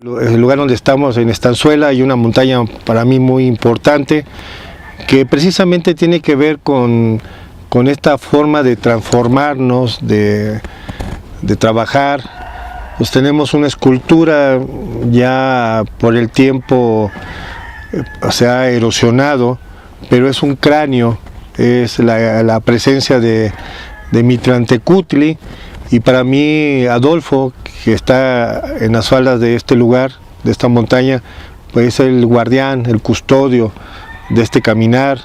El lugar donde estamos, en Estanzuela, hay una montaña para mí muy importante que precisamente tiene que ver con esta forma de transformarnos, de trabajar. Pues tenemos una escultura ya por el tiempo se ha erosionado, pero es un cráneo, es la presencia de Mitlantecutli, y para mí Adolfo, que está en las faldas de este lugar, de esta montaña, pues es el guardián, el custodio de este caminar.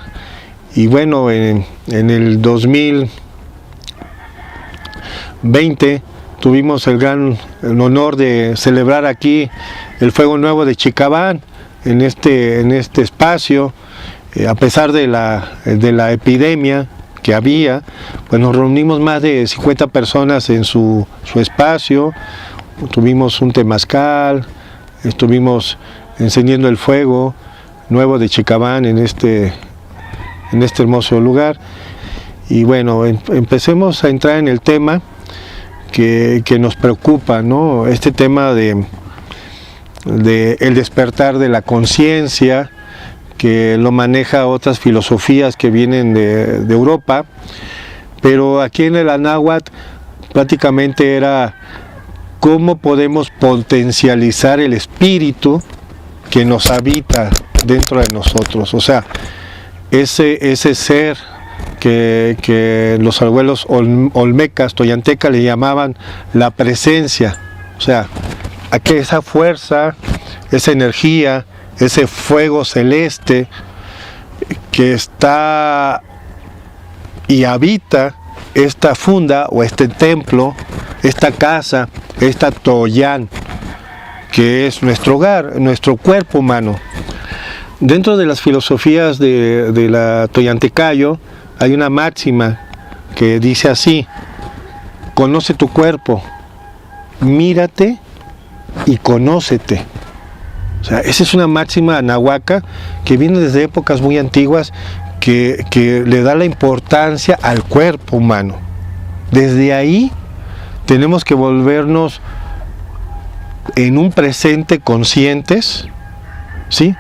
Y bueno, en el 2020 tuvimos el honor de celebrar aquí el Fuego Nuevo de Chicabán, en este espacio, a pesar de la epidemia que había, pues nos reunimos más de 50 personas en su espacio, tuvimos un temazcal, estuvimos encendiendo el Fuego Nuevo de Chicabán en este hermoso lugar. Y bueno, empecemos a entrar en el tema que nos preocupa, ¿no? Este tema de el despertar de la conciencia, que lo maneja otras filosofías que vienen de Europa, pero aquí en el Anáhuac prácticamente era cómo podemos potencializar el espíritu que nos habita dentro de nosotros. O sea, ese ser que los abuelos olmecas, toyantecas, le llamaban la presencia. O sea, aquí esa fuerza, esa energía, ese fuego celeste que está y habita esta funda o este templo, esta casa, esta toyán, que es nuestro hogar, nuestro cuerpo humano. Dentro de las filosofías de la Toyantecayo hay una máxima que dice así: conoce tu cuerpo, mírate y conócete. O sea, esa es una máxima anahuaca que viene desde épocas muy antiguas, que le da la importancia al cuerpo humano. Desde ahí tenemos que volvernos en un presente conscientes, ¿sí?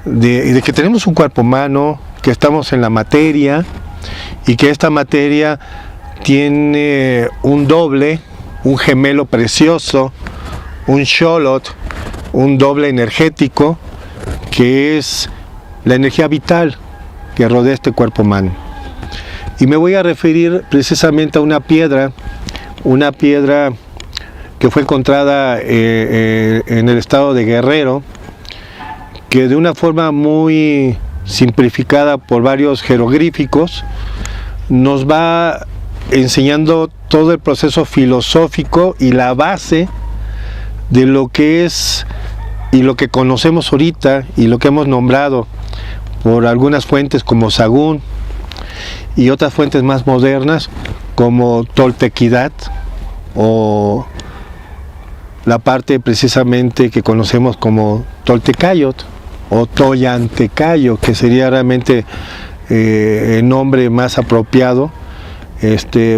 De que tenemos un cuerpo humano, que estamos en la materia y que esta materia tiene un doble, un gemelo precioso, un xolotl, un doble energético, que es la energía vital que rodea este cuerpo humano. Y me voy a referir precisamente a una piedra que fue encontrada en el estado de Guerrero, que de una forma muy simplificada por varios jeroglíficos nos va enseñando todo el proceso filosófico y la base de lo que es y lo que conocemos ahorita y lo que hemos nombrado por algunas fuentes como Sagún y otras fuentes más modernas como Toltequidad, o la parte precisamente que conocemos como Toltecayot o Toyantecayo, que sería realmente el nombre más apropiado,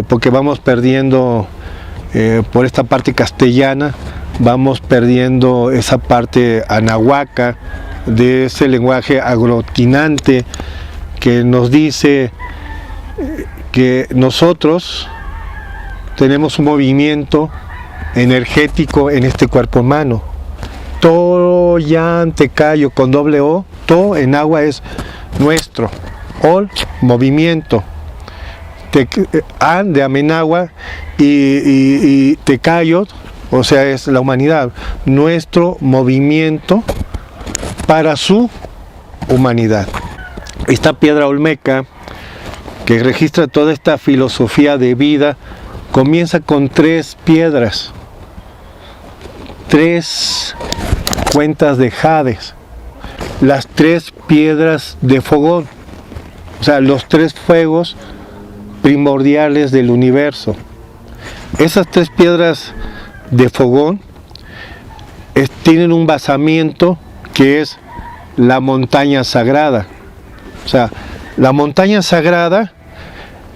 porque vamos perdiendo por esta parte castellana, vamos perdiendo esa parte anahuaca de ese lenguaje aglutinante que nos dice que nosotros tenemos un movimiento energético en este cuerpo humano. Toyantecayo con doble O, to en agua es nuestro, ol, movimiento, an de Amenagua y tecayot, o sea, es la humanidad, nuestro movimiento para su humanidad. Esta piedra olmeca que registra toda esta filosofía de vida comienza con 3 piedras, 3 cuentas de jades, las 3 piedras de fogón, o sea, los 3 fuegos primordiales del universo. Esas 3 piedras de fogón tienen un basamiento que es la montaña sagrada. O sea, la montaña sagrada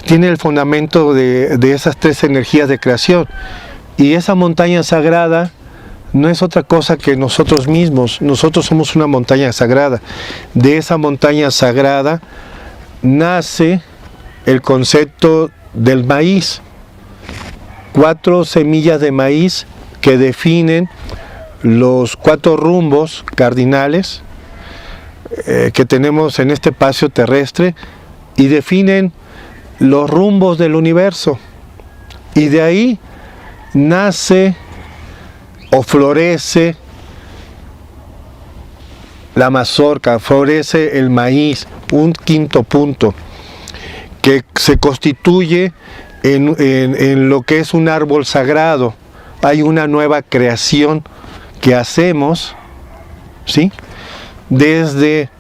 tiene el fundamento de esas 3 energías de creación, y esa montaña sagrada no es otra cosa que nosotros mismos. Nosotros somos una montaña sagrada. De esa montaña sagrada nace el concepto del maíz. 4 semillas de maíz que definen los 4 rumbos cardinales que tenemos en este espacio terrestre y definen los rumbos del universo. Y de ahí nace o florece la mazorca, florece el maíz, un quinto punto, que se constituye en lo que es un árbol sagrado. Hay una nueva creación que hacemos, ¿sí?, desde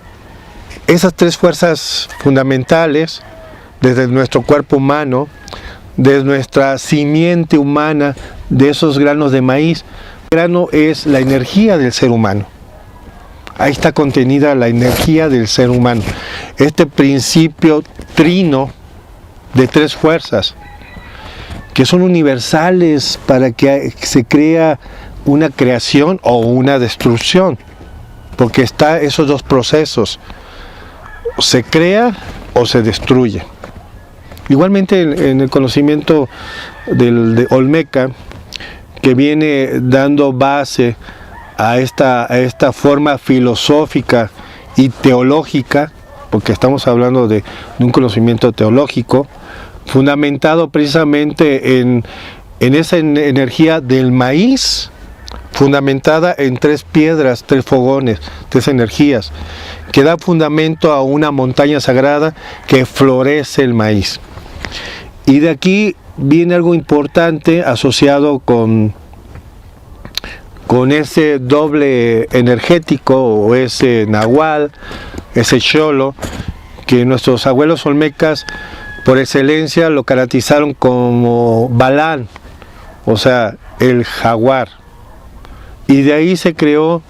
esas 3 fuerzas fundamentales, desde nuestro cuerpo humano, desde nuestra simiente humana, de esos granos de maíz. El grano es la energía del ser humano. Ahí está contenida la energía del ser humano. Este principio trino de 3 fuerzas, que son universales para que se crea una creación o una destrucción, porque está esos 2 procesos, se crea o se destruye. Igualmente en el conocimiento de Olmeca, que viene dando base a esta forma filosófica y teológica, porque estamos hablando de un conocimiento teológico, fundamentado precisamente en esa energía del maíz, fundamentada en 3 piedras, 3 fogones, 3 energías, que da fundamento a una montaña sagrada que florece el maíz. Y de aquí viene algo importante asociado con ese doble energético, o ese nahual, ese xolo, que nuestros abuelos olmecas por excelencia lo caracterizaron como Balán, o sea, el jaguar. Y de ahí se creó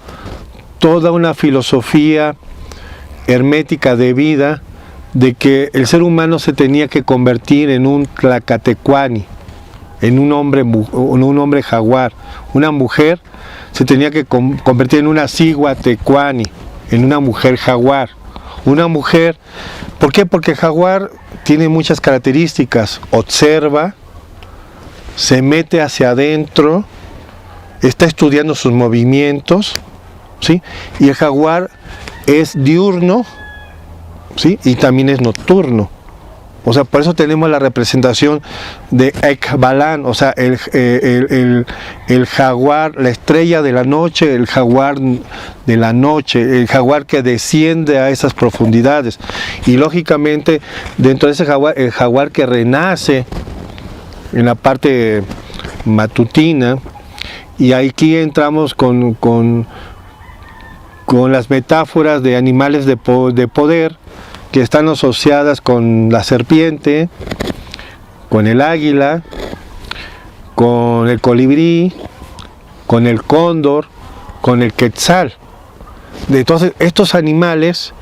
toda una filosofía hermética de vida, de que el ser humano se tenía que convertir en un tlacatecuani, en un hombre jaguar. Una mujer se tenía que convertir en una ciguatecuani, en una mujer jaguar. Una mujer, ¿por qué? Porque el jaguar tiene muchas características. Observa, se mete hacia adentro, está estudiando sus movimientos, ¿sí? Y el jaguar es diurno, ¿sí?, y también es nocturno. O sea, por eso tenemos la representación de Ekbalan, o sea, el jaguar, la estrella de la noche, el jaguar de la noche, el jaguar que desciende a esas profundidades. Y lógicamente, dentro de ese jaguar, el jaguar que renace en la parte matutina, y aquí entramos con las metáforas de animales de poder, que están asociadas con la serpiente, con el águila, con el colibrí, con el cóndor, con el quetzal. Entonces, estos animales,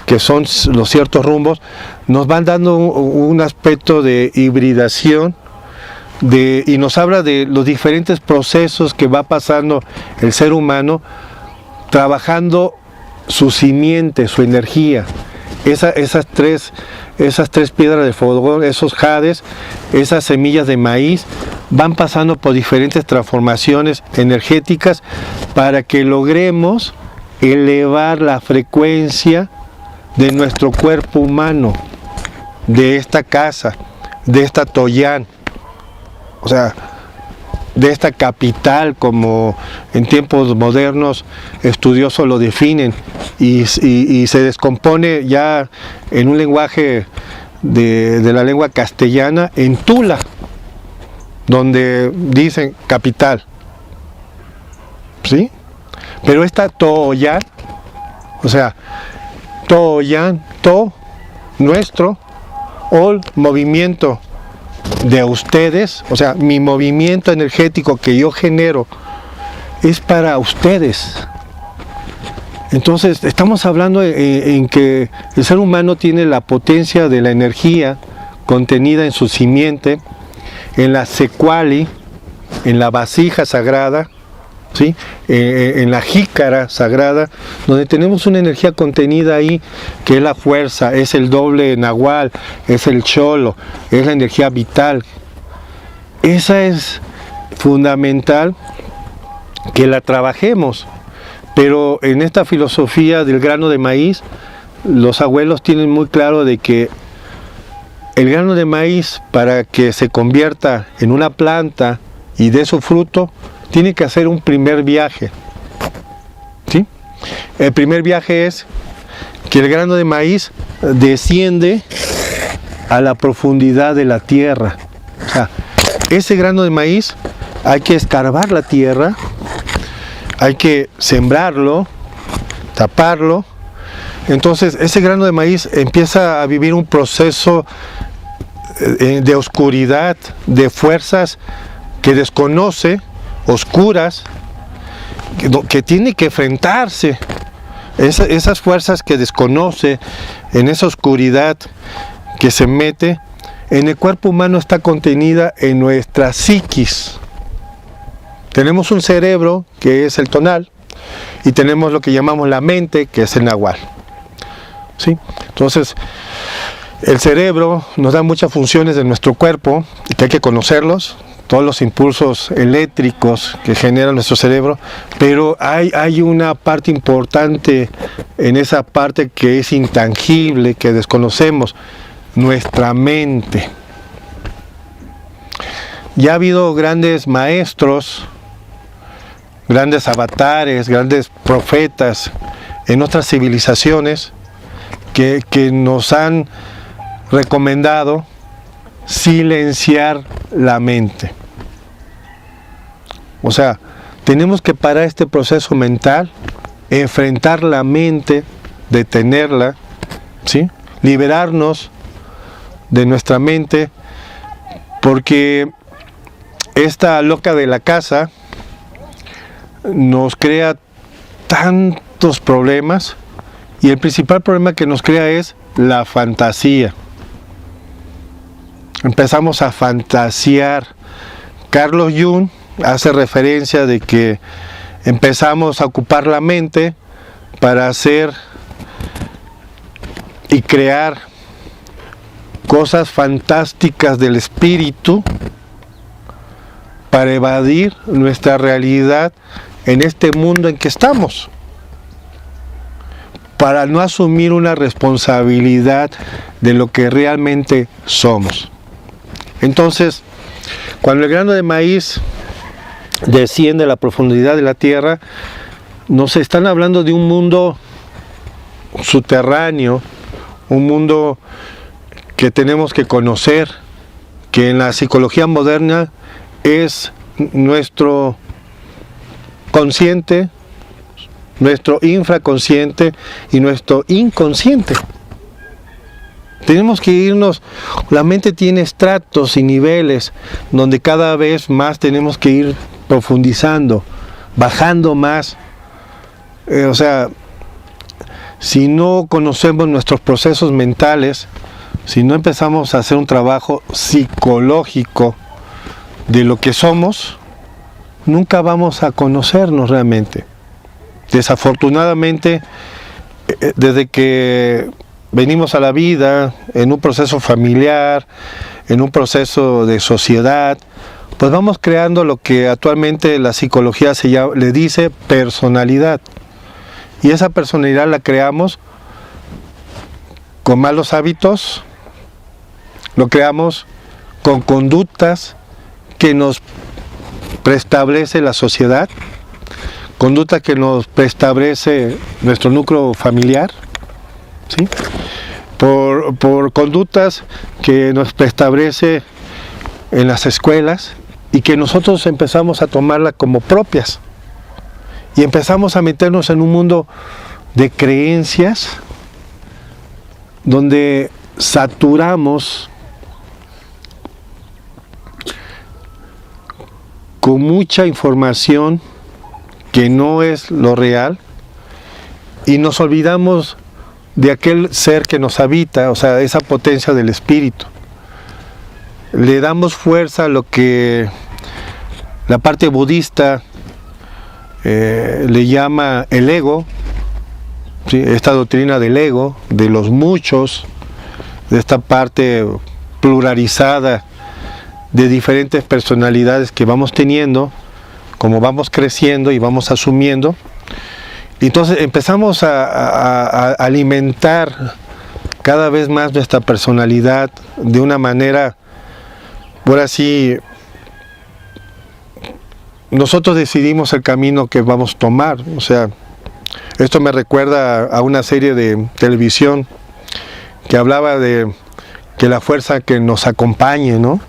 que son los ciertos rumbos, nos van dando un aspecto de hibridación, y nos habla de los diferentes procesos que va pasando el ser humano, trabajando su simiente, su energía. Esas tres piedras de fogón, esos jades, esas semillas de maíz, van pasando por diferentes transformaciones energéticas para que logremos elevar la frecuencia de nuestro cuerpo humano, de esta casa, de esta Toyán, o sea, de esta capital, como en tiempos modernos estudiosos lo definen, y se descompone ya en un lenguaje de la lengua castellana en Tula, donde dicen capital, ¿sí? Pero esta Toyán, o sea, Toyán, nuestro, Ol, movimiento de ustedes, o sea, mi movimiento energético que yo genero es para ustedes. Entonces, estamos hablando en que el ser humano tiene la potencia de la energía contenida en su simiente, en la secuali, en la vasija sagrada, ¿sí? En la jícara sagrada, donde tenemos una energía contenida ahí, que es la fuerza, es el doble nahual, es el cholo, es la energía vital. Esa es fundamental que la trabajemos, pero en esta filosofía del grano de maíz, los abuelos tienen muy claro de que el grano de maíz, para que se convierta en una planta y dé su fruto, tiene que hacer un primer viaje, ¿sí? El primer viaje es que el grano de maíz desciende a la profundidad de la tierra. O sea, ese grano de maíz hay que escarbar la tierra, hay que sembrarlo, taparlo. Entonces ese grano de maíz empieza a vivir un proceso de oscuridad, de fuerzas que desconoce, oscuras, que tiene que enfrentarse. Esas fuerzas que desconoce, en esa oscuridad que se mete, en el cuerpo humano está contenida en nuestra psiquis. Tenemos un cerebro, que es el tonal, y tenemos lo que llamamos la mente, que es el nahual, ¿sí? Entonces, el cerebro nos da muchas funciones de nuestro cuerpo, que hay que conocerlos, todos los impulsos eléctricos que genera nuestro cerebro, pero hay una parte importante en esa parte que es intangible, que desconocemos, nuestra mente. Ya ha habido grandes maestros, grandes avatares, grandes profetas en otras civilizaciones que nos han recomendado silenciar la mente. O sea, tenemos que parar este proceso mental, enfrentar la mente, detenerla, ¿sí? Liberarnos de nuestra mente, porque esta loca de la casa nos crea tantos problemas, y el principal problema que nos crea es la fantasía. Empezamos a fantasear. Carlos Jung hace referencia de que empezamos a ocupar la mente para hacer y crear cosas fantásticas del espíritu para evadir nuestra realidad en este mundo en que estamos, para no asumir una responsabilidad de lo que realmente somos. Entonces, cuando el grano de maíz desciende a la profundidad de la tierra, nos están hablando de un mundo subterráneo, un mundo que tenemos que conocer, que en la psicología moderna es nuestro consciente, nuestro infraconsciente y nuestro inconsciente. Tenemos que irnos, la mente tiene estratos y niveles donde cada vez más tenemos que ir profundizando, bajando más. O sea, si no conocemos nuestros procesos mentales, si no empezamos a hacer un trabajo psicológico de lo que somos, nunca vamos a conocernos realmente. Desafortunadamente, desde que venimos a la vida, en un proceso familiar, en un proceso de sociedad, pues vamos creando lo que actualmente la psicología le dice personalidad. Y esa personalidad la creamos con malos hábitos, lo creamos con conductas que nos preestablece la sociedad, conducta que nos preestablece nuestro núcleo familiar, ¿sí? Por conductas que nos preestablece en las escuelas y que nosotros empezamos a tomarlas como propias y empezamos a meternos en un mundo de creencias donde saturamos con mucha información que no es lo real y nos olvidamos de aquel ser que nos habita, o sea, esa potencia del espíritu. Le damos fuerza a lo que la parte budista le llama el ego, ¿sí? Esta doctrina del ego, de los muchos, de esta parte pluralizada de diferentes personalidades que vamos teniendo, como vamos creciendo y vamos asumiendo. Entonces empezamos a alimentar cada vez más nuestra personalidad de una manera, ahora sí, nosotros decidimos el camino que vamos a tomar. O sea, esto me recuerda a una serie de televisión que hablaba de que la fuerza que nos acompañe, ¿no?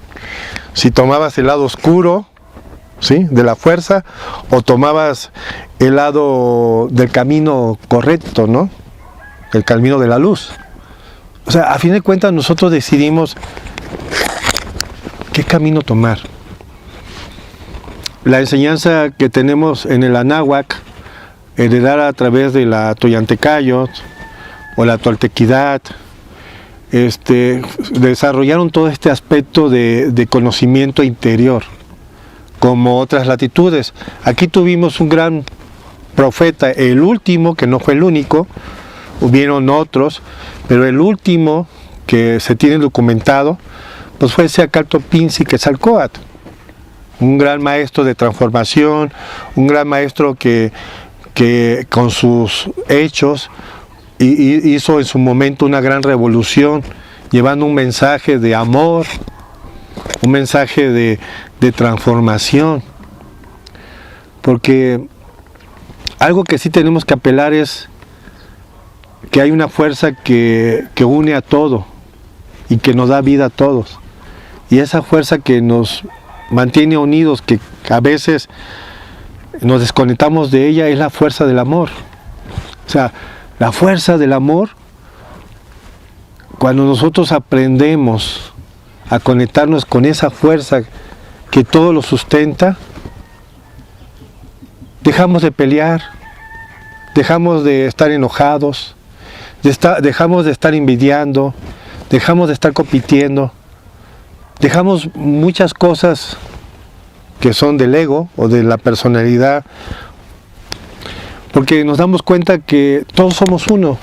Si tomabas el lado oscuro, ¿sí?, de la fuerza, o tomabas el lado del camino correcto, ¿no?, el camino de la luz. O sea, a fin de cuentas nosotros decidimos qué camino tomar. La enseñanza que tenemos en el Anáhuac, heredada a través de la Toyantecayot o la Toltequidad, desarrollaron todo este aspecto de conocimiento interior, como otras latitudes. Aquí tuvimos un gran profeta, el último, que no fue el único, hubieron otros, pero el último que se tiene documentado, pues fue Xiacaltopinzi-Quetzalcóatl, un gran maestro de transformación, un gran maestro que con sus hechos hizo en su momento una gran revolución, llevando un mensaje de amor, un mensaje de transformación. Porque algo que sí tenemos que apelar es que hay una fuerza que une a todo y que nos da vida a todos. Y esa fuerza que nos mantiene unidos, que a veces nos desconectamos de ella, es la fuerza del amor. O sea, la fuerza del amor, cuando nosotros aprendemos a conectarnos con esa fuerza que todo lo sustenta, dejamos de pelear, dejamos de estar enojados, dejamos de estar envidiando, dejamos de estar compitiendo, dejamos muchas cosas que son del ego o de la personalidad, porque nos damos cuenta que todos somos uno,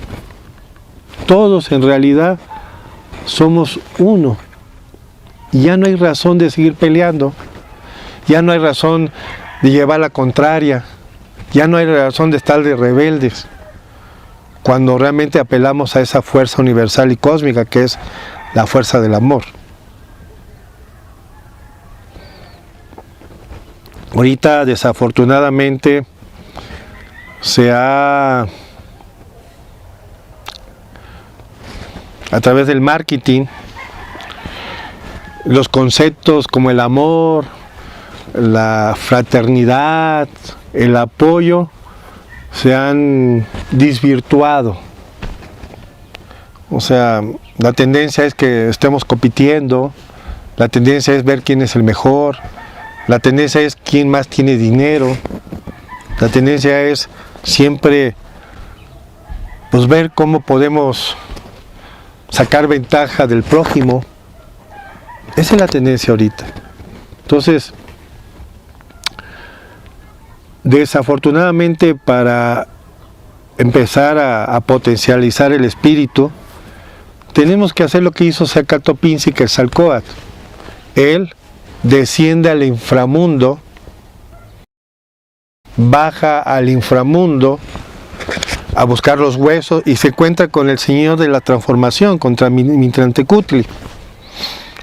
todos en realidad somos uno, y ya no hay razón de seguir peleando, ya no hay razón de llevar la contraria, ya no hay razón de estar de rebeldes, cuando realmente apelamos a esa fuerza universal y cósmica que es la fuerza del amor. Ahorita, desafortunadamente, a través del marketing, los conceptos como el amor, la fraternidad, el apoyo, se han desvirtuado. O sea, la tendencia es que estemos compitiendo, la tendencia es ver quién es el mejor, la tendencia es quién más tiene dinero, la tendencia es siempre pues ver cómo podemos sacar ventaja del prójimo. Esa es la tendencia ahorita. Entonces, desafortunadamente, para empezar a potencializar el espíritu, tenemos que hacer lo que hizo Xiacaltopinzi-Quetzalcóatl. Él desciende al inframundo, baja al inframundo a buscar los huesos y se encuentra con el Señor de la Transformación, contra Mintlantecutli.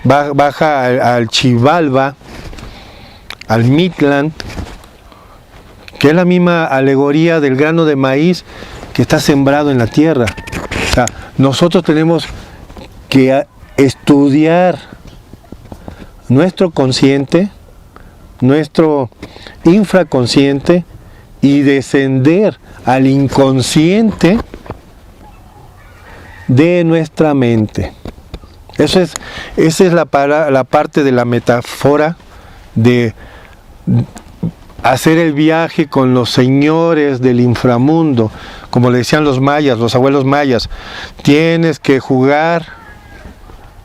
Baja al Xibalba, al Mictlán, que es la misma alegoría del grano de maíz que está sembrado en la tierra. O sea, nosotros tenemos que estudiar nuestro consciente, nuestro infraconsciente, y descender al inconsciente de nuestra mente. Esa es la parte de la metáfora de hacer el viaje con los señores del inframundo, como le decían los mayas, los abuelos mayas. Tienes que jugar,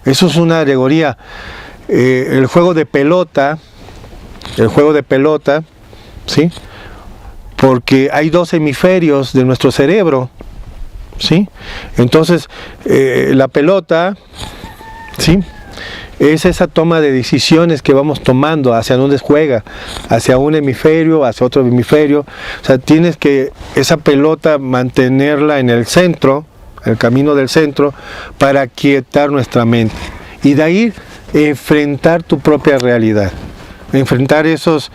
eso es una alegoría. El juego de pelota, ¿sí? porque hay 2 hemisferios de nuestro cerebro, ¿sí? Entonces, la pelota, ¿sí?, es esa toma de decisiones que vamos tomando, hacia dónde juega, hacia un hemisferio, hacia otro hemisferio. O sea, tienes que esa pelota mantenerla en el centro, el camino del centro, para quietar nuestra mente. Y de ahí enfrentar tu propia realidad. Enfrentar esos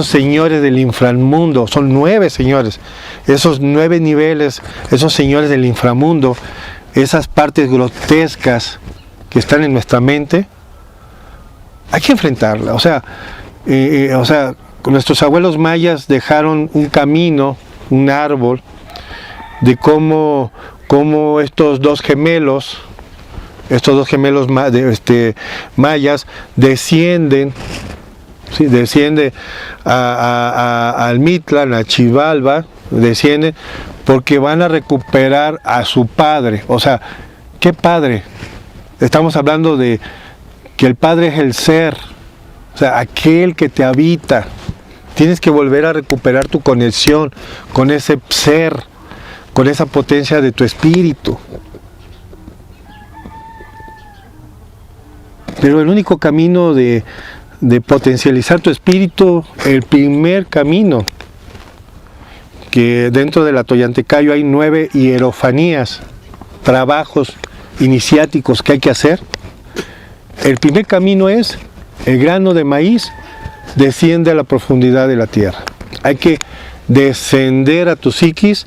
señores del inframundo. Son 9 señores. Esos 9 niveles, esos señores del inframundo, esas partes grotescas que están en nuestra mente, hay que enfrentarla. O sea, nuestros abuelos mayas dejaron un camino, un árbol, de cómo estos dos gemelos mayas descienden, ¿sí?, desciende al Mictlán, a Xibalba, descienden porque van a recuperar a su padre. O sea, ¿qué padre? Estamos hablando de que el Padre es el ser, o sea, aquel que te habita. Tienes que volver a recuperar tu conexión con ese ser, con esa potencia de tu espíritu. Pero el único camino de potencializar tu espíritu, el primer camino, que dentro de la Toyantecayo hay 9 hierofanías, trabajos iniciáticos que hay que hacer. El primer camino es: el grano de maíz desciende a la profundidad de la tierra. Hay que descender a tu psiquis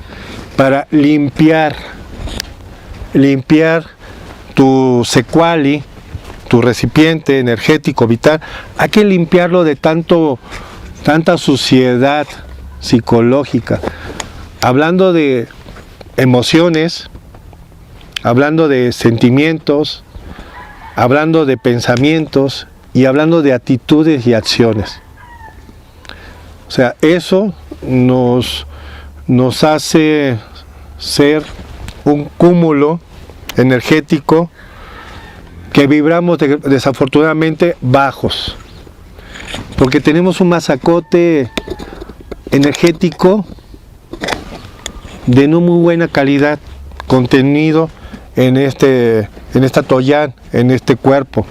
para limpiar tu secuali, tu recipiente energético vital. Hay que limpiarlo de tanta suciedad psicológica, hablando de emociones, hablando de sentimientos, hablando de pensamientos y hablando de actitudes y acciones. O sea, eso nos hace ser un cúmulo energético que vibramos desafortunadamente bajos, porque tenemos un masacote energético de no muy buena calidad contenido en esta toyán, en este cuerpo,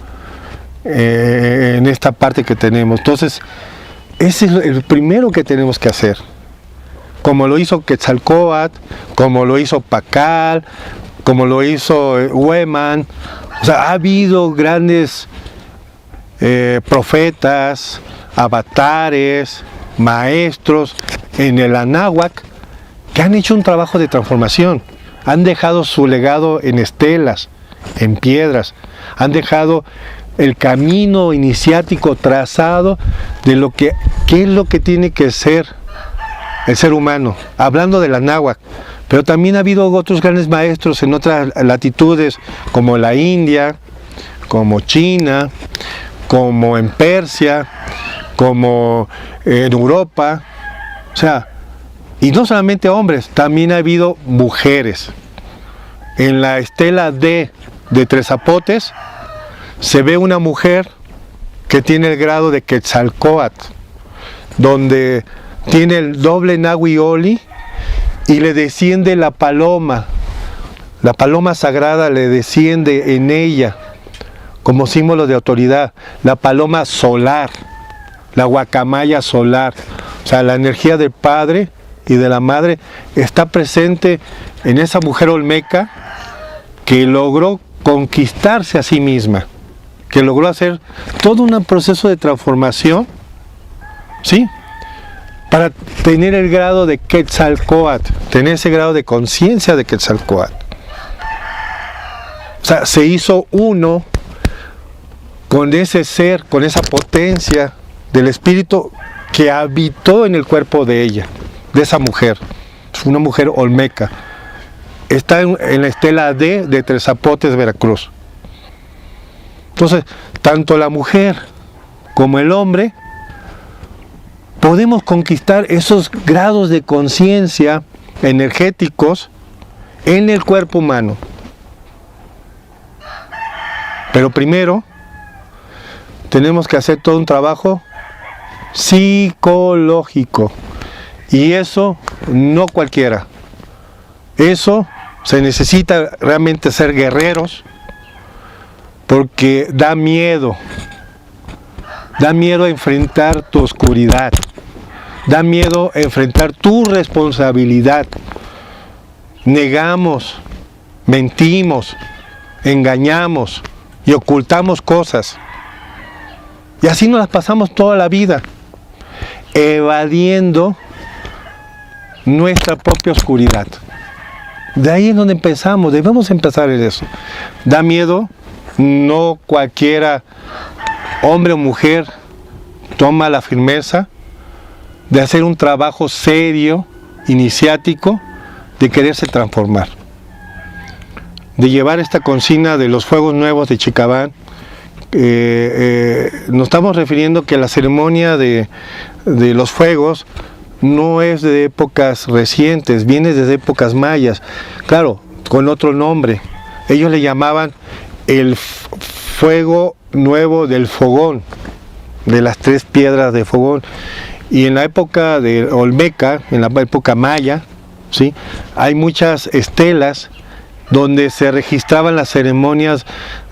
en esta parte que tenemos. Entonces, ese es el primero que tenemos que hacer, como lo hizo Quetzalcóatl, como lo hizo Pacal, como lo hizo Hueman. O sea, ha habido grandes profetas, avatares, maestros en el Anáhuac que han hecho un trabajo de transformación. Han dejado su legado en estelas, en piedras. Han dejado el camino iniciático trazado de qué es lo que tiene que ser el ser humano. Hablando del Anáhuac. Pero también ha habido otros grandes maestros en otras latitudes, como la India, como China, como en Persia, como en Europa. O sea, y no solamente hombres, también ha habido mujeres. En la estela de Tres Zapotes se ve una mujer que tiene el grado de Quetzalcóatl, donde tiene el doble Nahui-Oli y le desciende la paloma sagrada le desciende en ella como símbolo de autoridad, la paloma solar, la guacamaya solar. O sea, la energía del Padre y de la Madre está presente en esa mujer olmeca que logró conquistarse a sí misma, que logró hacer todo un proceso de transformación, ¿sí?, para tener el grado de Quetzalcóatl, tener ese grado de conciencia de Quetzalcóatl. O sea, se hizo uno con ese ser, con esa potencia del espíritu que habitó en el cuerpo de ella, de esa mujer. Una mujer olmeca. Está en la estela de Tres Zapotes, Veracruz. Entonces, tanto la mujer como el hombre podemos conquistar esos grados de conciencia energéticos en el cuerpo humano. Pero primero tenemos que hacer todo un trabajo psicológico. Y eso no cualquiera. Eso se necesita realmente ser guerreros, porque da miedo. Da miedo a enfrentar tu oscuridad. Da miedo a enfrentar tu responsabilidad. Negamos, mentimos, engañamos y ocultamos cosas. Y así nos las pasamos toda la vida, evadiendo nuestra propia oscuridad. De ahí es donde empezamos, debemos empezar en eso. Da miedo, no cualquiera, hombre o mujer, toma la firmeza de hacer un trabajo serio, iniciático, de quererse transformar. De llevar esta consigna de los fuegos nuevos de Chicabán. Nos estamos refiriendo que la ceremonia de los fuegos no es de épocas recientes, viene desde épocas mayas, claro, con otro nombre. Ellos le llamaban el fuego nuevo del fogón, de las 3 piedras de fogón. Y en la época de Olmeca, en la época maya, ¿sí?, hay muchas estelas donde se registraban las ceremonias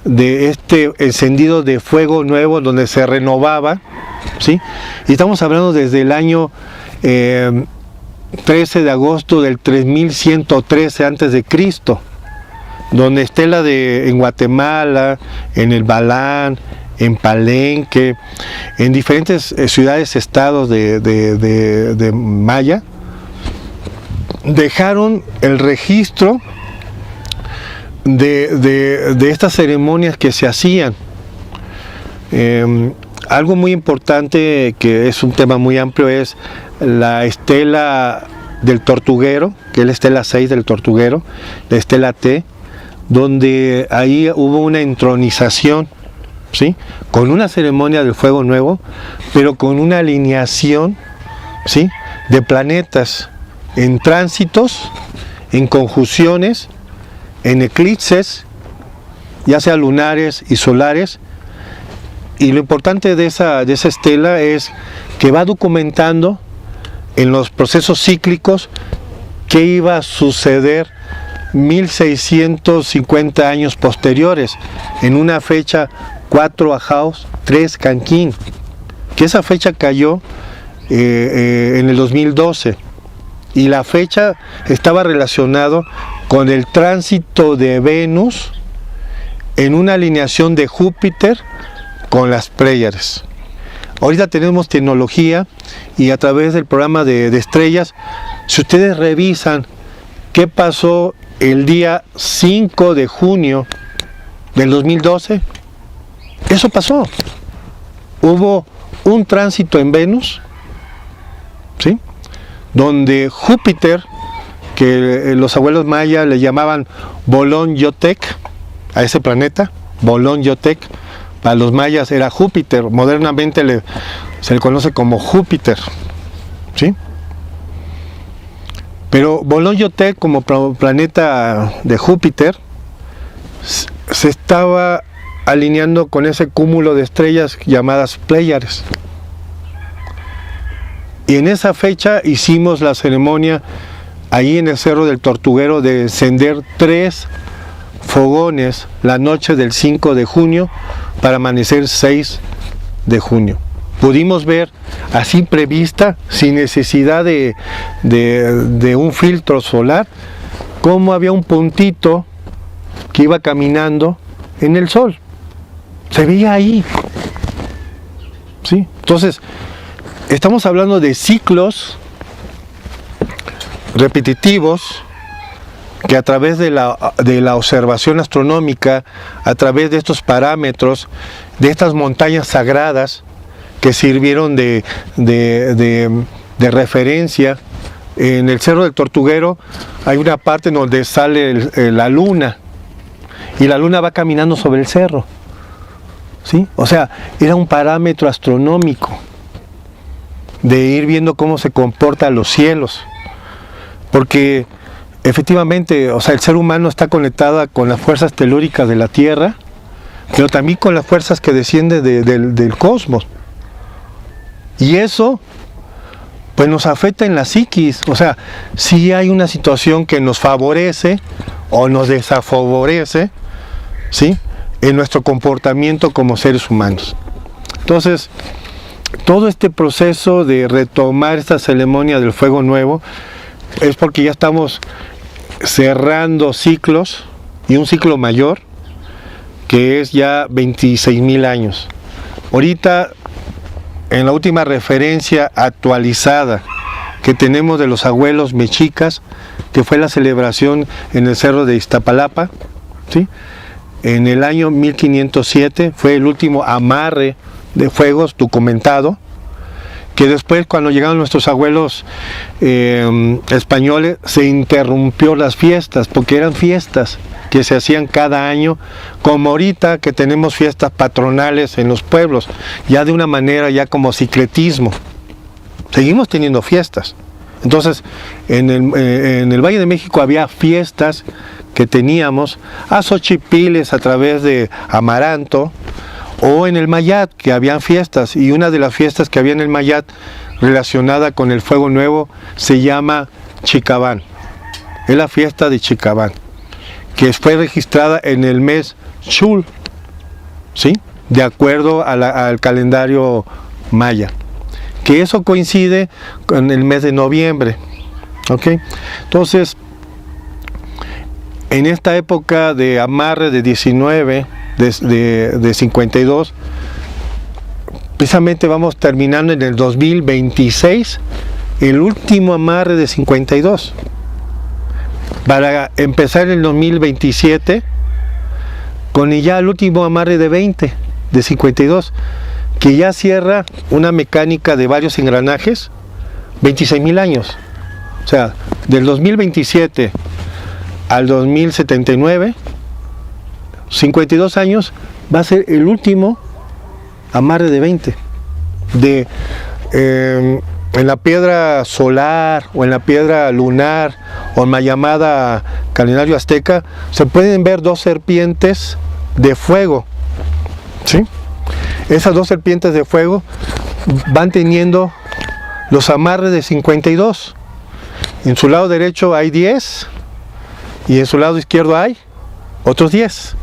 de este encendido de fuego nuevo, donde se renovaba, ¿sí? Y estamos hablando desde el año 13 de agosto del 3113 a.C., donde estela en Guatemala, en el Balán, en Palenque, en diferentes ciudades, estados de Maya, dejaron el registro de estas ceremonias que se hacían. Algo muy importante, que es un tema muy amplio, es la estela del tortuguero, que es la estela 6 del tortuguero, la estela T, donde ahí hubo una entronización, ¿sí?, con una ceremonia del fuego nuevo, pero con una alineación, ¿sí?, de planetas en tránsitos, en conjunciones, en eclipses, ya sea lunares y solares. Y lo importante de esa estela es que va documentando en los procesos cíclicos qué iba a suceder 1650 años posteriores, en una fecha 4 Ajaos, 3 Canquín, que esa fecha cayó en el 2012, y la fecha estaba relacionado con el tránsito de Venus en una alineación de Júpiter con las Pléyades. Ahorita tenemos tecnología, y a través del programa de estrellas, si ustedes revisan qué pasó el día 5 de junio del 2012, eso pasó. Hubo un tránsito en Venus, ¿sí?, donde Júpiter, que los abuelos mayas le llamaban Bolón Yotec, a ese planeta, Bolón Yotec, para los mayas era Júpiter, modernamente se le conoce como Júpiter, ¿sí? Pero Bolón Yotec, como planeta de Júpiter, se estaba alineando con ese cúmulo de estrellas llamadas Pléyades. Y en esa fecha hicimos la ceremonia ahí en el Cerro del Tortuguero de encender 3 fogones la noche del 5 de junio para amanecer 6 de junio. Pudimos ver a simple vista, sin necesidad de un filtro solar, cómo había un puntito que iba caminando en el sol. Se veía ahí, ¿sí? Entonces, estamos hablando de ciclos repetitivos que a través de la observación astronómica, a través de estos parámetros, de estas montañas sagradas que sirvieron de referencia. En el Cerro del Tortuguero hay una parte donde sale la luna, y la luna va caminando sobre el cerro, ¿sí? O sea, era un parámetro astronómico de ir viendo cómo se comportan los cielos, porque efectivamente, o sea, el ser humano está conectado con las fuerzas telúricas de la Tierra, pero también con las fuerzas que descienden del cosmos. Y eso pues nos afecta en la psiquis. O sea, sí hay una situación que nos favorece o nos desfavorece, ¿sí?, en nuestro comportamiento como seres humanos. Entonces, todo este proceso de retomar esta ceremonia del fuego nuevo es porque ya estamos cerrando ciclos, y un ciclo mayor, que es ya 26,000 años. Ahorita, en la última referencia actualizada que tenemos de los abuelos mexicas, que fue la celebración en el cerro de Iztapalapa, ¿sí?, en el año 1507, fue el último amarre de fuegos documentado, que después, cuando llegaron nuestros abuelos españoles, se interrumpió las fiestas, porque eran fiestas que se hacían cada año, como ahorita que tenemos fiestas patronales en los pueblos, ya de una manera ya como sincretismo. Seguimos teniendo fiestas. Entonces, en el Valle de México había fiestas que teníamos a Xochipiles a través de Amaranto, o en el Mayat, que habían fiestas, y una de las fiestas que había en el Mayat relacionada con el fuego nuevo se llama Chicabán. Es la fiesta de Chicabán, que fue registrada en el mes Chul, ¿sí?, de acuerdo al calendario maya, que eso coincide con el mes de noviembre. ¿Ok? Entonces, en esta época de amarre de 19, de 52, precisamente vamos terminando en el 2026 el último amarre de 52, para empezar el 2027 con ya el último amarre de 20, de 52, que ya cierra una mecánica de varios engranajes, 26,000 años. O sea, del 2027 al 2079, 52 años, va a ser el último amarre de 20. En la piedra solar o en la piedra lunar o en la llamada calendario azteca se pueden ver dos serpientes de fuego, ¿sí? Esas dos serpientes de fuego van teniendo los amarres de 52. En su lado derecho hay 10 y en su lado izquierdo hay otros 10.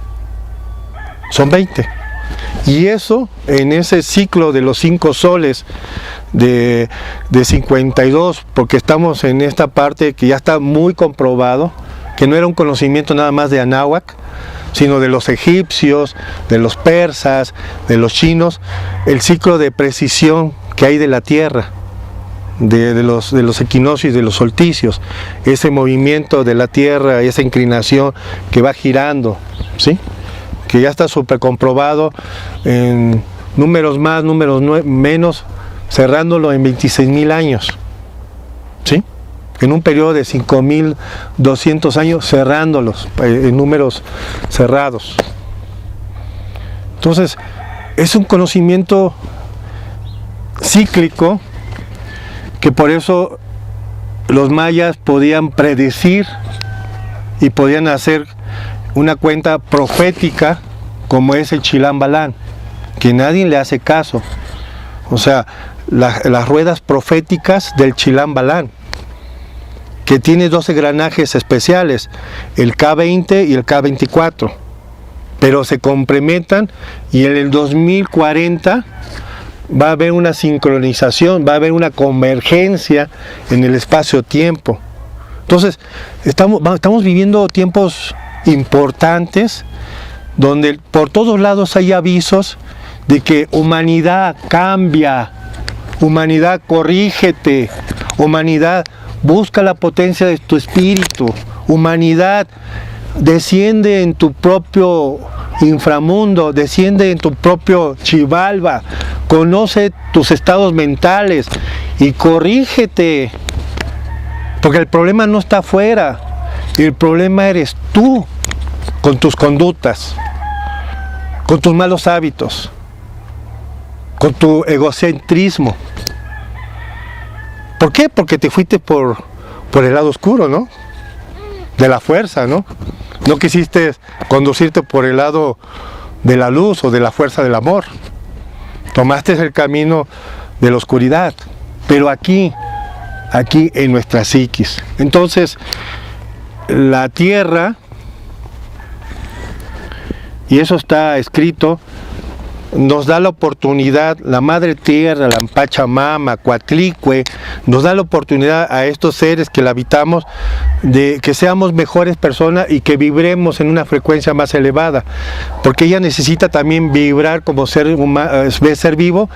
Son 20. Y eso, en ese ciclo de los 5 soles de 52, porque estamos en esta parte que ya está muy comprobado, que no era un conocimiento nada más de Anáhuac, sino de los egipcios, de los persas, de los chinos, el ciclo de precisión que hay de la Tierra, de los equinoccios y de los solsticios, ese movimiento de la Tierra, esa inclinación que va girando, ¿sí?, que ya está súper comprobado en números más, números menos, cerrándolo en 26,000 años, ¿sí?, en un periodo de 5,200 años, cerrándolos en números cerrados. Entonces, es un conocimiento cíclico, que por eso los mayas podían predecir y podían hacer una cuenta profética, como es el Chilam Balán, que nadie le hace caso. O sea, las ruedas proféticas del Chilam Balán, que tiene 2 engranajes especiales, el K20 y el K24, pero se complementan, y en el 2040 va a haber una sincronización, va a haber una convergencia en el espacio-tiempo. Entonces, estamos viviendo tiempos importantes, donde por todos lados hay avisos de que humanidad cambia, humanidad corrígete, humanidad busca la potencia de tu espíritu, humanidad desciende en tu propio inframundo, desciende en tu propio Xibalba, conoce tus estados mentales y corrígete, porque el problema no está afuera, el problema eres tú, con tus conductas, con tus malos hábitos, con tu egocentrismo. ¿Por qué? Porque te fuiste por el lado oscuro, ¿no?, de la fuerza, ¿no? No quisiste conducirte por el lado de la luz o de la fuerza del amor. Tomaste el camino de la oscuridad. Pero aquí, aquí en nuestra psiquis. Entonces, la tierra, y eso está escrito, nos da la oportunidad, la Madre Tierra, la Pachamama, Coatlicue, nos da la oportunidad a estos seres que la habitamos de que seamos mejores personas y que vibremos en una frecuencia más elevada, porque ella necesita también vibrar como ser vivo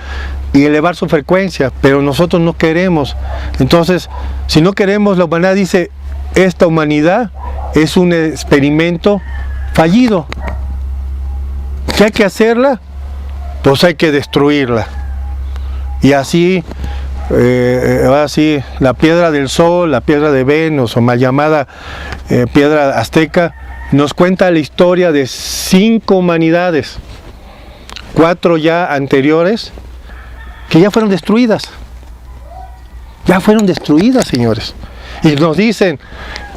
y elevar su frecuencia, pero nosotros no queremos. Entonces, si no queremos, la humanidad dice, esta humanidad es un experimento fallido. ¿Qué hay que hacerla? Pues hay que destruirla. Y así, la piedra del Sol, la piedra de Venus, o mal llamada piedra azteca, nos cuenta la historia de 5 humanidades, 4 ya anteriores, que ya fueron destruidas. Ya fueron destruidas, señores. Y nos dicen,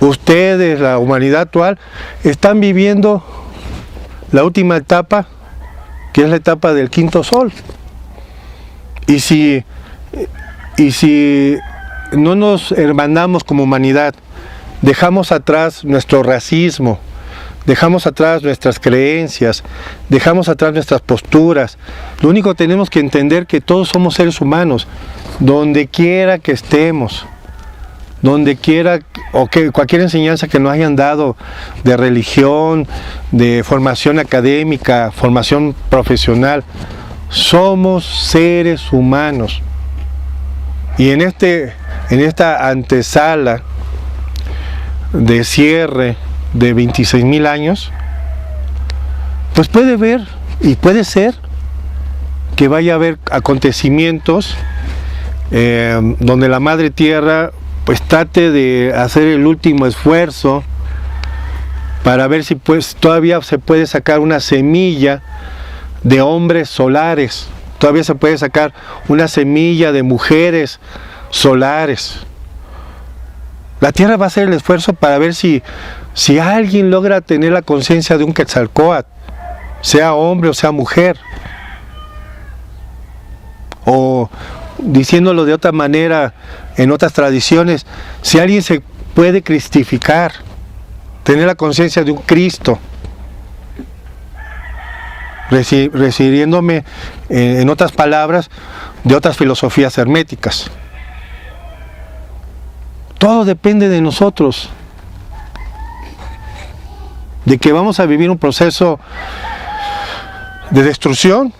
ustedes, la humanidad actual, están viviendo la última etapa, que es la etapa del quinto sol. Y si no nos hermanamos como humanidad, dejamos atrás nuestro racismo, dejamos atrás nuestras creencias, dejamos atrás nuestras posturas, lo único que tenemos que entender que todos somos seres humanos, donde quiera que estemos, donde quiera, o que cualquier enseñanza que nos hayan dado de religión, de formación académica, formación profesional, somos seres humanos. Y en esta antesala de cierre de 26,000 años, pues puede ver y puede ser que vaya a haber acontecimientos donde la Madre Tierra pues trate de hacer el último esfuerzo para ver si pues todavía se puede sacar una semilla de hombres solares, todavía se puede sacar una semilla de mujeres solares. La Tierra va a hacer el esfuerzo para ver si alguien logra tener la conciencia de un Quetzalcóatl, sea hombre o sea mujer. O diciéndolo de otra manera, en otras tradiciones, si alguien se puede cristificar, tener la conciencia de un Cristo, refiriéndome, en otras palabras, de otras filosofías herméticas. Todo depende de nosotros, de que vamos a vivir un proceso de destrucción.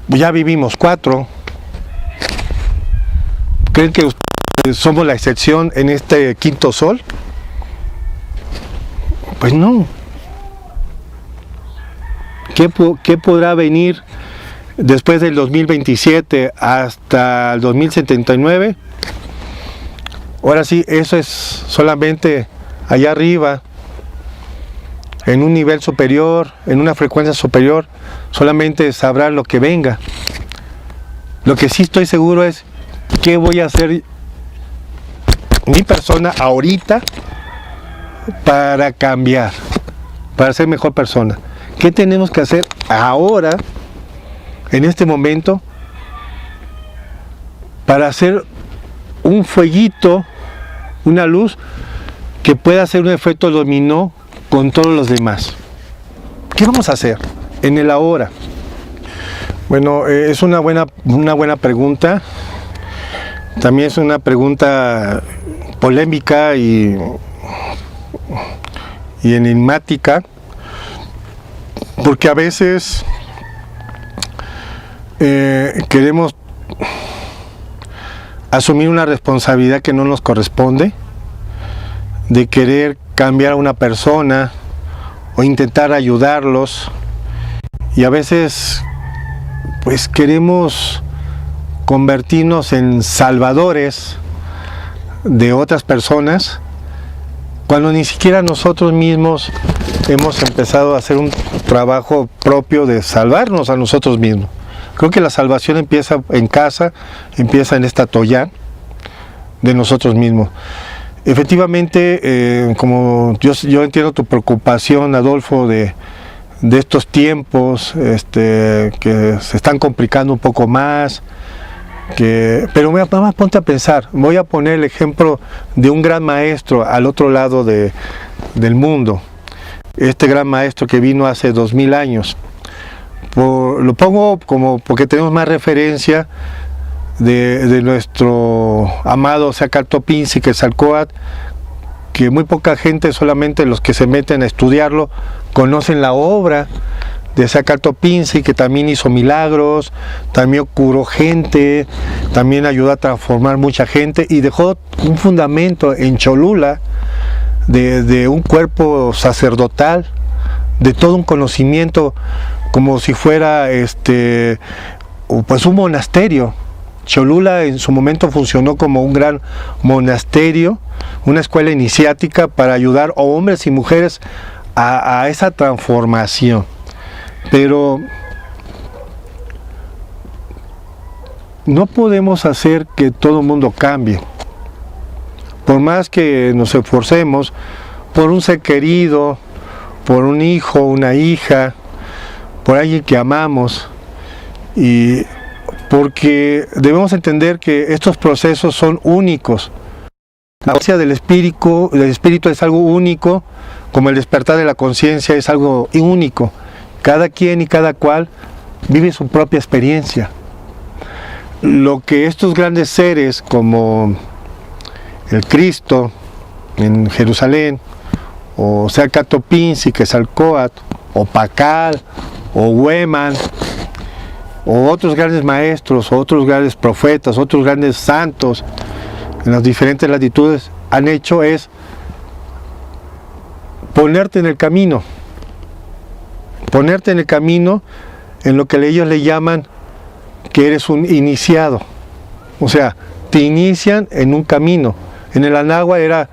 Ya vivimos 4. ¿Creen que somos la excepción en este quinto sol? Pues no. ¿Qué podrá venir después del 2027 hasta el 2079? Ahora sí, eso es solamente allá arriba, en un nivel superior, en una frecuencia superior, solamente sabrá lo que venga. Lo que sí estoy seguro es qué voy a hacer mi persona ahorita para cambiar, para ser mejor persona. ¿Qué tenemos que hacer ahora, en este momento, para hacer un fueguito, una luz que pueda hacer un efecto dominó con todos los demás? ¿Qué vamos a hacer en el ahora? Bueno, es una buena pregunta. También es una pregunta polémica y enigmática, porque a veces queremos asumir una responsabilidad que no nos corresponde, de querer cambiar a una persona o intentar ayudarlos, y a veces pues queremos convertirnos en salvadores de otras personas cuando ni siquiera nosotros mismos hemos empezado a hacer un trabajo propio de salvarnos a nosotros mismos. Creo que la salvación empieza en casa, empieza en esta toya de nosotros mismos. Efectivamente, como yo entiendo tu preocupación, Adolfo, de estos tiempos que se están complicando un poco más, Pero nada más ponte a pensar, voy a poner el ejemplo de un gran maestro al otro lado del mundo, este gran maestro que vino hace 2000 años. Lo pongo como porque tenemos más referencia de nuestro amado Sacartopinsi Quetzalcóatl, que muy poca gente, solamente los que se meten a estudiarlo, conocen la obra de Sacartopinsi, que también hizo milagros, también curó gente, también ayudó a transformar mucha gente y dejó un fundamento en Cholula de un cuerpo sacerdotal, de todo un conocimiento, como si fuera pues un monasterio. Cholula en su momento funcionó como un gran monasterio, una escuela iniciática para ayudar a hombres y mujeres a esa transformación. Pero no podemos hacer que todo el mundo cambie. Por más que nos esforcemos por un ser querido, por un hijo, una hija, por alguien que amamos, y porque debemos entender que estos procesos son únicos. La ausencia del espíritu es algo único, como el despertar de la conciencia es algo único. Cada quien y cada cual vive su propia experiencia. Lo que estos grandes seres como el Cristo en Jerusalén, o Sacartopinsi, Quetzalcóatl, o Pacal, o Hueman, o otros grandes maestros, o otros grandes profetas, otros grandes santos en las diferentes latitudes han hecho es ponerte en el camino. Ponerte en el camino en lo que ellos le llaman que eres un iniciado. O sea, te inician en un camino. En el Anáhuac era,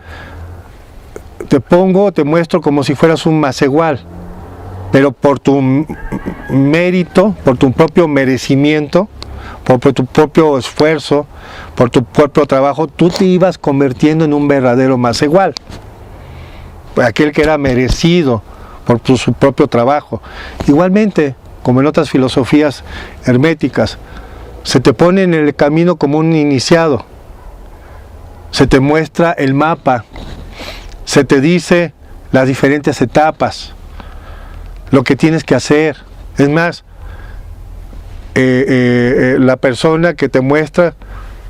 te muestro como si fueras un macehual, pero por tu mérito, por tu propio merecimiento, por tu propio esfuerzo, por tu propio trabajo, tú te ibas convirtiendo en un verdadero macehual, aquel que era merecido por su propio trabajo. Igualmente, como en otras filosofías herméticas, se te pone en el camino como un iniciado, se te muestra el mapa, se te dice las diferentes etapas, lo que tienes que hacer. Es más, la persona que te muestra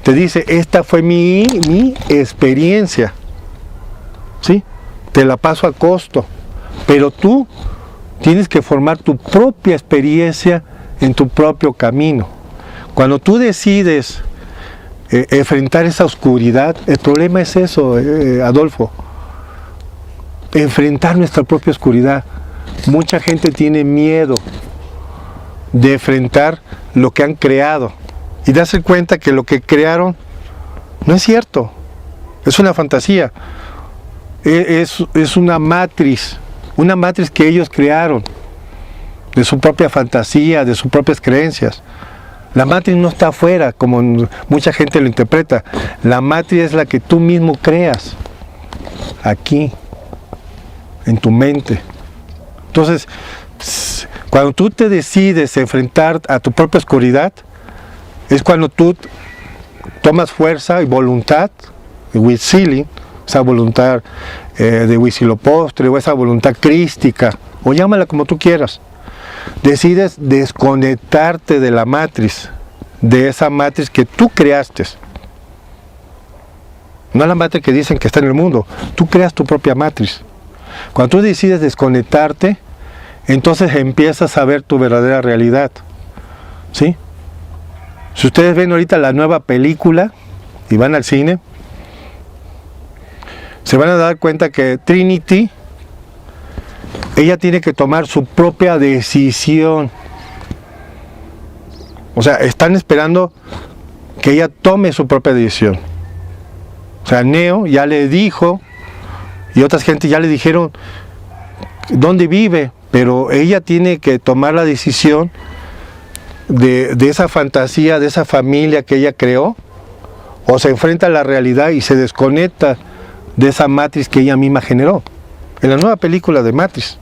te dice, esta fue mi experiencia, ¿sí? Te la paso a costo, pero tú tienes que formar tu propia experiencia en tu propio camino. Cuando tú decides enfrentar esa oscuridad, el problema es eso, Adolfo, enfrentar nuestra propia oscuridad. Mucha gente tiene miedo de enfrentar lo que han creado y darse cuenta que lo que crearon no es cierto, es una fantasía, es una matriz que ellos crearon de su propia fantasía, de sus propias creencias. La matriz no está afuera, como mucha gente lo interpreta. La matriz es la que tú mismo creas, aquí, en tu mente. Entonces, cuando tú te decides enfrentar a tu propia oscuridad, es cuando tú tomas fuerza y voluntad, Huitzili, esa voluntad de Huitzilopochtli, o esa voluntad crística, o llámala como tú quieras. Decides desconectarte de la matriz, de esa matriz que tú creaste. No la matriz que dicen que está en el mundo, tú creas tu propia matriz. Cuando tú decides desconectarte, entonces empiezas a ver tu verdadera realidad, ¿sí? Si ustedes ven ahorita la nueva película y van al cine, se van a dar cuenta que Trinity, ella tiene que tomar su propia decisión. O sea, están esperando que ella tome su propia decisión. O sea, Neo ya le dijo, y otras gente ya le dijeron dónde vive, pero ella tiene que tomar la decisión de esa fantasía, de esa familia que ella creó, o se enfrenta a la realidad y se desconecta de esa matriz que ella misma generó. En la nueva película de Matrix,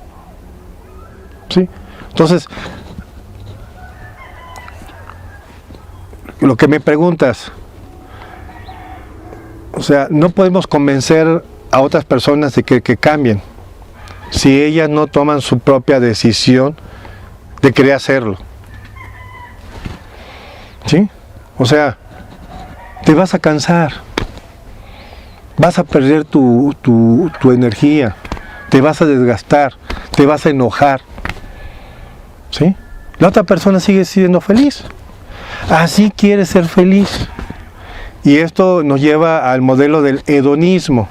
¿sí? Entonces, lo que me preguntas, o sea, no podemos convencer a otras personas de que cambien si ellas no toman su propia decisión de querer hacerlo. ¿Sí? O sea, te vas a cansar, vas a perder tu energía, te vas a desgastar, te vas a enojar. ¿Sí? La otra persona sigue siendo feliz. Así quiere ser feliz. Y esto nos lleva al modelo del hedonismo.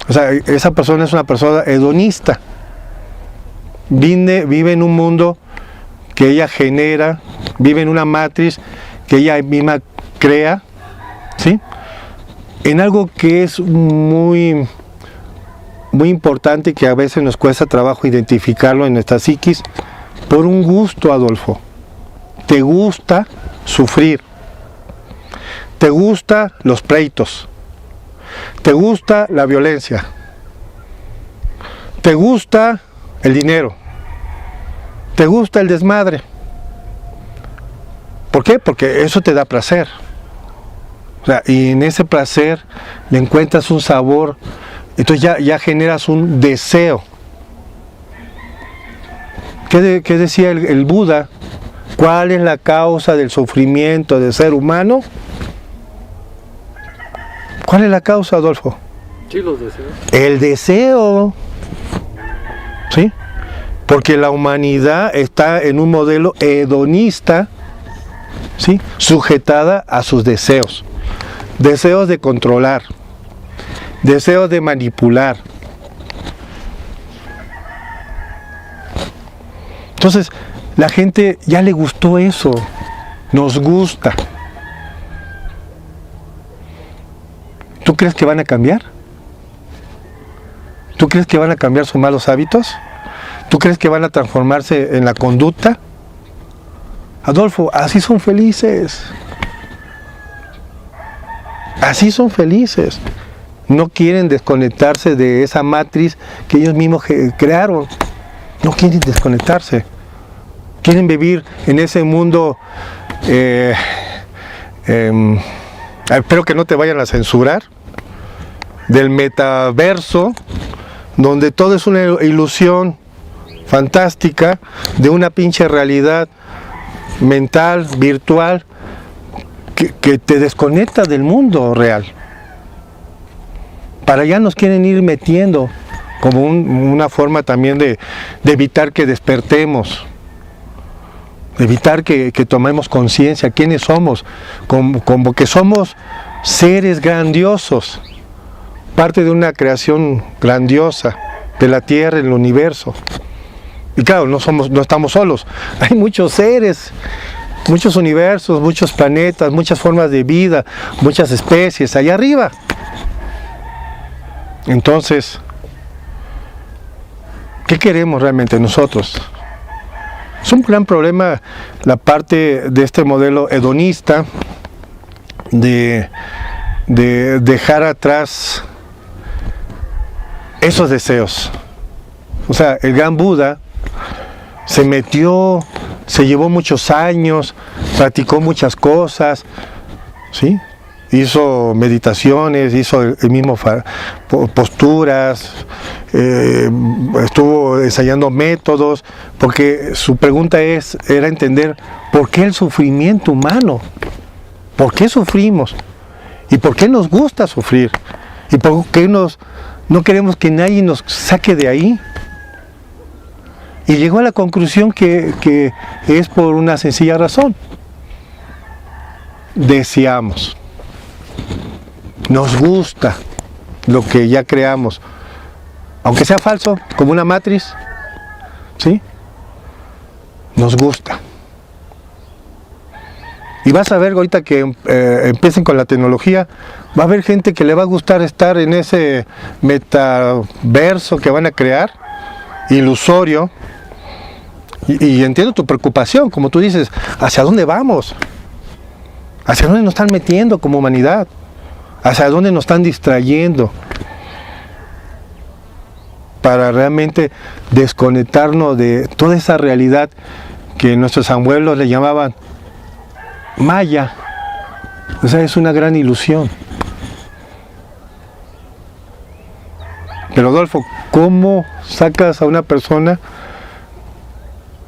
O sea, esa persona es una persona hedonista. Vive en un mundo que ella genera, vive en una matriz que ella misma crea, ¿sí? En algo que es muy importante y que a veces nos cuesta trabajo identificarlo en nuestra psiquis, por un gusto, Adolfo. Te gusta sufrir, te gusta los pleitos, te gusta la violencia, te gusta el dinero, te gusta el desmadre. ¿Por qué? Porque eso te da placer. O sea, y en ese placer le encuentras un sabor, entonces ya generas un deseo. ¿Qué decía el Buda? ¿Cuál es la causa del sufrimiento del ser humano? ¿Cuál es la causa, Adolfo? Sí, los deseos. El deseo. ¿Sí? Porque la humanidad está en un modelo hedonista, ¿sí? Sujetada a sus deseos. Deseos de controlar, deseos de manipular. Entonces, la gente ya le gustó eso, nos gusta. ¿Tú crees que van a cambiar? ¿Tú crees que van a cambiar sus malos hábitos? ¿Tú crees que van a transformarse en la conducta? Adolfo, así son felices. Así son felices. No quieren desconectarse de esa matriz que ellos mismos crearon. No quieren desconectarse. Quieren vivir en ese mundo. Espero que no te vayan a censurar. Del metaverso, donde todo es una ilusión fantástica de una pinche realidad mental, virtual, que te desconecta del mundo real. Para allá nos quieren ir metiendo como una forma también de evitar que despertemos, de evitar que tomemos conciencia quiénes somos, como que somos seres grandiosos, parte de una creación grandiosa de la Tierra, el universo. Y claro, no estamos solos, hay muchos seres, muchos universos, muchos planetas, muchas formas de vida, muchas especies allá arriba. Entonces, ¿qué queremos realmente nosotros? Es un gran problema la parte de este modelo hedonista, de dejar atrás esos deseos. O sea, el gran Buda se metió, se llevó muchos años, practicó muchas cosas, ¿sí? Hizo meditaciones, hizo el mismo posturas, estuvo ensayando métodos, porque su pregunta era entender por qué el sufrimiento humano, por qué sufrimos, y por qué nos gusta sufrir, y por qué no queremos que nadie nos saque de ahí. Y llegó a la conclusión que es por una sencilla razón. Deseamos. Nos gusta lo que ya creamos. Aunque sea falso, como una matriz, ¿sí? Nos gusta. Y vas a ver ahorita que empiecen con la tecnología, va a haber gente que le va a gustar estar en ese metaverso que van a crear, ilusorio. Y entiendo tu preocupación, como tú dices, ¿hacia dónde vamos? ¿Hacia dónde nos están metiendo como humanidad? ¿Hacia dónde nos están distrayendo? Para realmente desconectarnos de toda esa realidad que nuestros abuelos le llamaban maya. O sea, es una gran ilusión. Pero Adolfo, ¿cómo sacas a una persona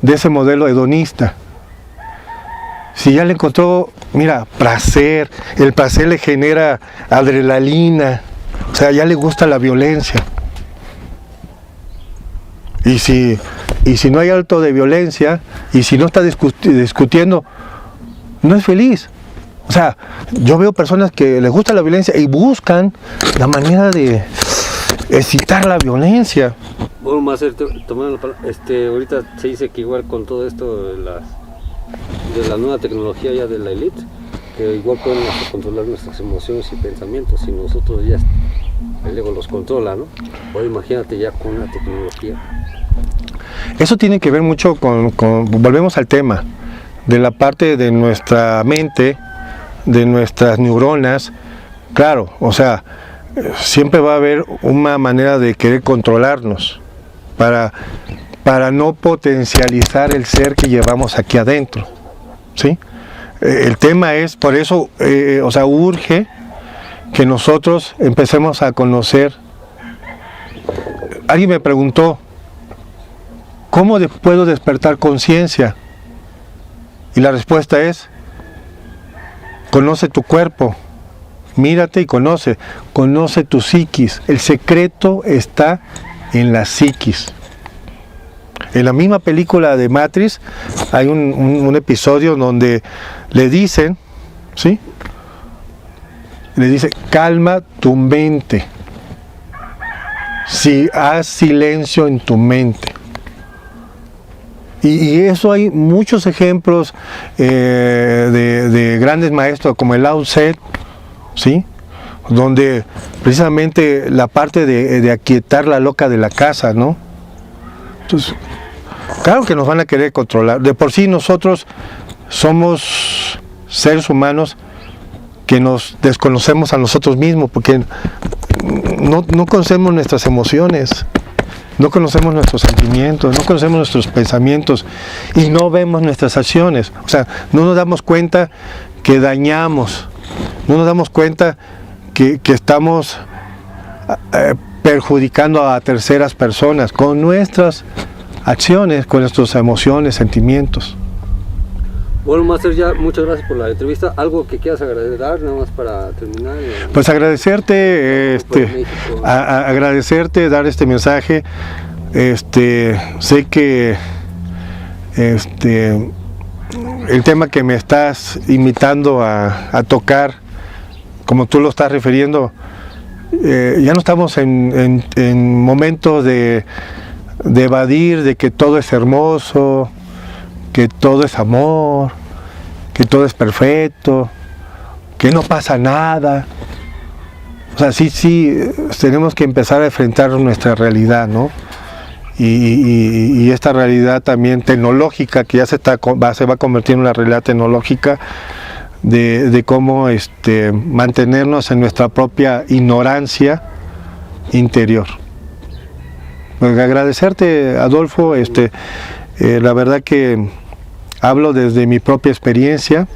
de ese modelo hedonista? Si ya le encontró, mira, placer, el placer le genera adrenalina, o sea, ya le gusta la violencia. Y si no hay alto de violencia, y si no está discutiendo, no es feliz. O sea, yo veo personas que les gusta la violencia y buscan la manera de excitar la violencia. Bueno, Master, tomando la palabra, ahorita se dice que igual con todo esto de la nueva tecnología ya de la élite, que igual pueden controlar nuestras emociones y pensamientos, y nosotros ya el ego los controla, ¿no? Ahora imagínate ya con la tecnología. Eso tiene que ver mucho con volvemos al tema, de la parte de nuestra mente, de nuestras neuronas. Claro, o sea, siempre va a haber una manera de querer controlarnos para no potencializar el ser que llevamos aquí adentro, ¿sí? El tema es, por eso, o sea, urge que nosotros empecemos a conocer. Alguien me preguntó, ¿cómo puedo despertar conciencia? Y la respuesta es, conoce tu cuerpo, mírate y conoce tu psiquis. El secreto está en la psiquis. En la misma película de Matrix hay un episodio donde le dicen, ¿sí? Le dice, calma tu mente. Si haz silencio en tu mente. Y eso hay muchos ejemplos de grandes maestros como el Lao Tse, ¿sí? Donde precisamente la parte de aquietar la loca de la casa, ¿no? Entonces, claro que nos van a querer controlar. De por sí nosotros somos seres humanos que nos desconocemos a nosotros mismos, porque no conocemos nuestras emociones, no conocemos nuestros sentimientos, no conocemos nuestros pensamientos y no vemos nuestras acciones. O sea, no nos damos cuenta que dañamos, no nos damos cuenta que estamos perjudicando a terceras personas con nuestras acciones, con nuestras emociones, sentimientos. Bueno, Master, ya muchas gracias por la entrevista. ¿Algo que quieras agregar nada más para terminar? Pues agradecerte, agradecerte, dar este mensaje. Sé que el tema que me estás invitando a tocar, como tú lo estás refiriendo, ya no estamos en momentos de evadir, de que todo es hermoso, que todo es amor, que todo es perfecto, que no pasa nada. O sea, sí, tenemos que empezar a enfrentar nuestra realidad, ¿no? Y esta realidad también tecnológica, que ya se va a convertir en una realidad tecnológica, de cómo mantenernos en nuestra propia ignorancia interior. Pues agradecerte, Adolfo, la verdad que hablo desde mi propia experiencia.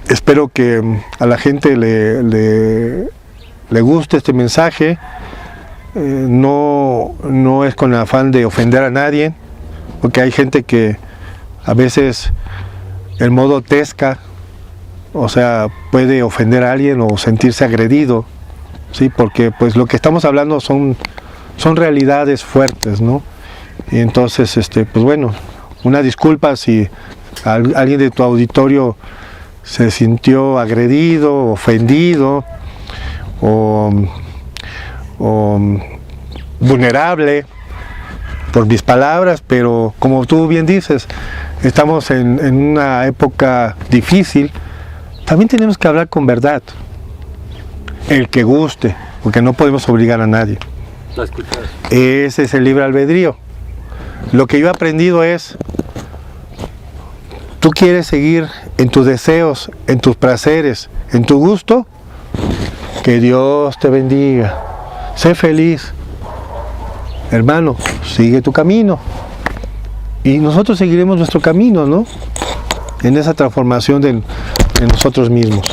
Espero que a la gente le guste este mensaje. No es con afán de ofender a nadie, porque hay gente que a veces el modo tesca, o sea, puede ofender a alguien o sentirse agredido, ¿sí? Porque pues lo que estamos hablando son realidades fuertes, ¿no? Y entonces, pues bueno, una disculpa si alguien de tu auditorio se sintió agredido, ofendido o vulnerable por mis palabras, pero como tú bien dices, estamos en una época difícil. También tenemos que hablar con verdad, el que guste, porque no podemos obligar a nadie. Ese es el libre albedrío. Lo que yo he aprendido es, tú quieres seguir en tus deseos, en tus placeres, en tu gusto, que Dios te bendiga, sé feliz, hermano, sigue tu camino y nosotros seguiremos nuestro camino, ¿no? en esa transformación de nosotros mismos.